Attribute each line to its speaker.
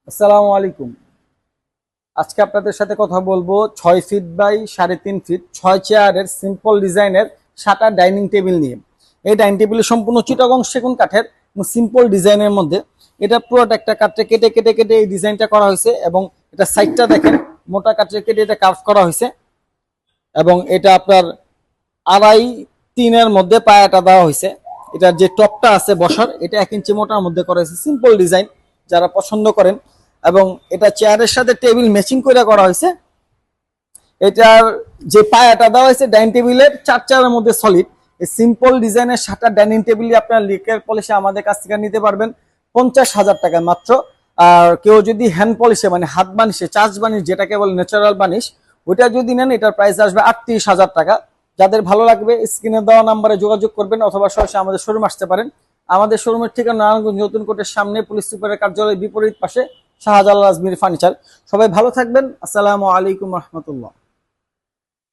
Speaker 1: আসসালামু আলাইকুম। আজকে আপনাদের সাথে কথা বলবো 6 ফিট বাই 3.5 ফিট 6 চেয়ারের সিম্পল ডিজাইনের 7টা ডাইনিং টেবিল নিয়ে। এই ডাইনিং টেবিল সম্পূর্ণ চিটাগং সেগুন কাঠের সিম্পল ডিজাইনের মধ্যে। এটা পুরোটা একটা কাঠে কেটে কেটে কেটে এই ডিজাইনটা করা হয়েছে এবং এটা সাইডটা দেখেন মোটা কাঠে কেটে এটা কার্ভ করা হয়েছে এবং এটা আপনার 2.5-3 মধ্যে পায়াটা দেওয়া হয়েছে। এটার যে টপটা আছে বসার এটা 1 ইঞ্চি মোটার মধ্যে করা হয়েছে। সিম্পল ডিজাইন যারা পছন্দ করেন এবং এটা চেয়ারের সাথে টেবিল ম্যাচিং করে করা হয়েছে। এটার যে পায়াটা দেওয়া হয়েছে ডাইনিং টেবিলের 4 চেয়ারের মধ্যে সলিড। এই সিম্পল ডিজাইনের 7টা ডাইনিং টেবিল আপনার লিকের পলিশে আমাদের কাছ থেকে নিতে পারবেন 50,000 টাকায় মাত্র। আর কেউ যদি হ্যান্ড পলিশে মানে হাত বানিশে চার্জ বানিশ যেটাকে বলে ন্যাচারাল বানিশ ওইটা যদি নেন এটার প্রাইস আসবে 38,000 টাকা। যাদের ভালো লাগবে স্ক্রিনে দেওয়া নাম্বারে যোগাযোগ করবেন অথবা সরাসরি আমাদের শোরুম আসতে পারেন। আমাদের শোরুমের ঠিকানা নারায়ণগঞ্জ নতুন কোর্টের সামনে, পুলিশ সুপারের কার্যালয়ের বিপরীত পাশে, শাহজালাল আজমির ফার্নিচার। সবাই ভালো থাকবেন। আসসালামু আলাইকুম রহমতুল্লাহ।